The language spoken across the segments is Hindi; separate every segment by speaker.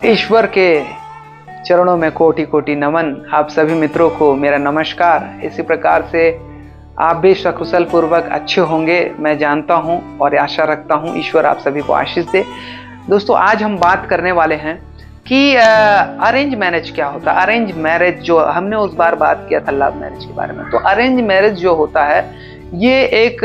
Speaker 1: ईश्वर के चरणों में कोटि कोटि नमन। आप सभी मित्रों को मेरा नमस्कार। इसी प्रकार से आप भी सकुशल पूर्वक अच्छे होंगे मैं जानता हूं और आशा रखता हूं। ईश्वर आप सभी को आशीष दे। दोस्तों, आज हम बात करने वाले हैं कि अरेंज मैरिज क्या होता है। अरेंज मैरिज जो हमने उस बार बात किया था लव मैरिज के बारे में, तो अरेंज मैरिज जो होता है ये एक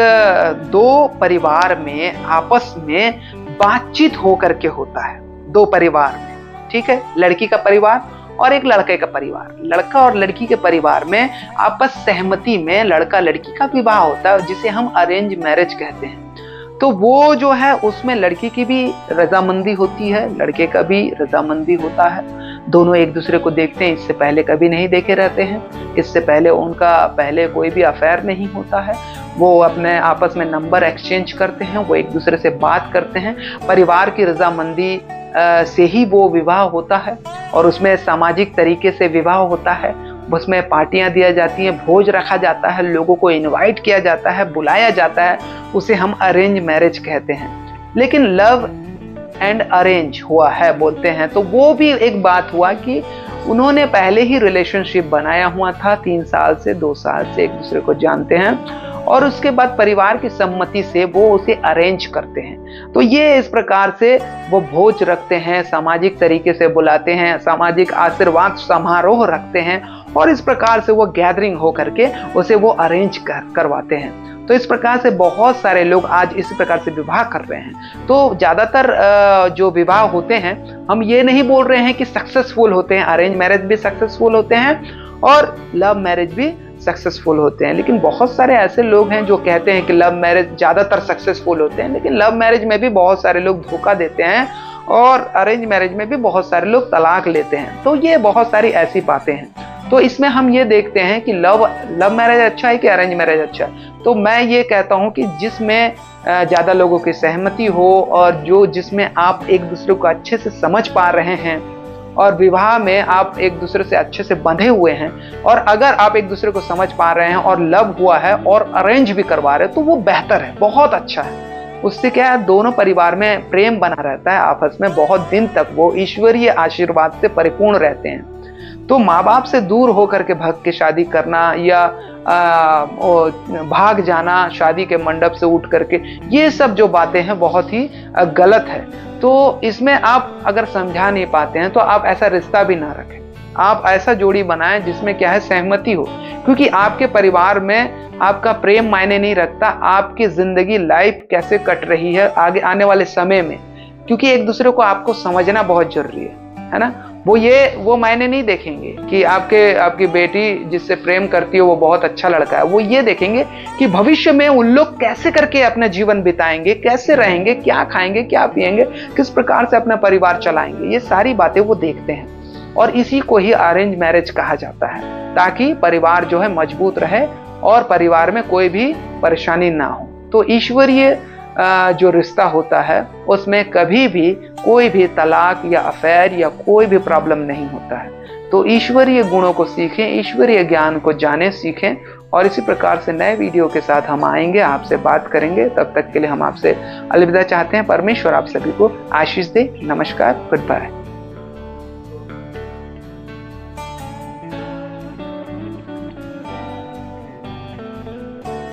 Speaker 1: दो परिवार में आपस में बातचीत होकर के होता है। दो परिवार में, ठीक है, लड़की का परिवार और एक लड़के का परिवार। लड़का और लड़की के परिवार में आपस सहमति में लड़का लड़की का विवाह होता है, जिसे हम अरेंज मैरिज कहते हैं। तो वो जो है उसमें लड़की की भी रजामंदी होती है, लड़के का भी रजामंदी होता है। दोनों एक दूसरे को देखते हैं, इससे पहले कभी नहीं देखे रहते हैं, इससे पहले उनका पहले कोई भी अफेयर नहीं होता है। वो अपने आपस में नंबर एक्सचेंज करते हैं, वो एक दूसरे से बात करते हैं। परिवार की रजामंदी से ही वो विवाह होता है और उसमें सामाजिक तरीके से विवाह होता है। उसमें पार्टियां दिया जाती हैं, भोज रखा जाता है, लोगों को इनवाइट किया जाता है, बुलाया जाता है, उसे हम अरेंज मैरिज कहते हैं। लेकिन लव एंड अरेंज हुआ है बोलते हैं, तो वो भी एक बात हुआ कि उन्होंने पहले ही रिलेशनशिप बनाया हुआ था, 3 साल से 2 साल से एक दूसरे को जानते हैं और उसके बाद परिवार की सम्मति से वो उसे अरेंज करते हैं। तो ये इस प्रकार से वो भोज रखते हैं, सामाजिक तरीके से बुलाते हैं, सामाजिक आशीर्वाद समारोह रखते हैं और इस प्रकार से वो गैदरिंग हो करके उसे वो अरेंज करवाते हैं। तो इस प्रकार से बहुत सारे लोग आज इसी प्रकार से विवाह कर रहे हैं। तो ज़्यादातर जो विवाह होते हैं, हम ये नहीं बोल रहे हैं कि सक्सेसफुल होते हैं, अरेंज मैरिज भी सक्सेसफुल होते हैं और लव मैरिज भी सक्सेसफुल होते हैं। लेकिन बहुत सारे ऐसे लोग हैं जो कहते हैं कि लव मैरिज ज़्यादातर सक्सेसफुल होते हैं, लेकिन लव मैरिज में भी बहुत सारे लोग धोखा देते हैं और अरेंज मैरिज में भी बहुत सारे लोग तलाक लेते हैं। तो ये बहुत सारी ऐसी बातें हैं। तो इसमें हम ये देखते हैं कि लव मैरिज अच्छा है कि अरेंज मैरिज अच्छा है। तो मैं ये कहता हूँ कि जिसमें ज़्यादा लोगों की सहमति हो और जिसमें आप एक दूसरे को अच्छे से समझ पा रहे हैं और विवाह में आप एक दूसरे से अच्छे से बंधे हुए हैं, और अगर आप एक दूसरे को समझ पा रहे हैं और लव हुआ है और अरेंज भी करवा रहे हैं, तो वो बेहतर है, बहुत अच्छा है। उससे क्या है, दोनों परिवार में प्रेम बना रहता है, आपस में बहुत दिन तक वो ईश्वरीय आशीर्वाद से परिपूर्ण रहते हैं। तो माँ बाप से दूर होकर के भग के शादी करना या भाग जाना शादी के मंडप से उठ करके, ये सब जो बातें हैं बहुत ही गलत है। तो इसमें आप अगर समझा नहीं पाते हैं तो आप ऐसा रिश्ता भी ना रखें। आप ऐसा जोड़ी बनाएं जिसमें क्या है, सहमति हो, क्योंकि आपके परिवार में आपका प्रेम मायने नहीं रखता, आपकी जिंदगी लाइफ कैसे कट रही है आगे आने वाले समय में, क्योंकि एक दूसरे को आपको समझना बहुत जरूरी है ना। वो मायने नहीं देखेंगे कि आपकी बेटी जिससे प्रेम करती है वो बहुत अच्छा लड़का है। वो ये देखेंगे कि भविष्य में उन लोग कैसे करके अपना जीवन बिताएंगे, कैसे रहेंगे, क्या खाएंगे, क्या पिएंगे, किस प्रकार से अपना परिवार चलाएंगे, ये सारी बातें वो देखते हैं। और इसी को ही अरेंज मैरिज कहा जाता है, ताकि परिवार जो है मजबूत रहे और परिवार में कोई भी परेशानी ना हो। तो ईश्वरीय जो रिश्ता होता है उसमें कभी भी कोई भी तलाक या अफेयर या कोई भी प्रॉब्लम नहीं होता है। तो ईश्वरीय गुणों को सीखें, ईश्वरीय ज्ञान को जाने सीखें, और इसी प्रकार से नए वीडियो के साथ हम आएंगे, आपसे बात करेंगे। तब तक के लिए हम आपसे अलविदा चाहते हैं। परमेश्वर आप सभी को आशीष दे। नमस्कार, गुड बाय।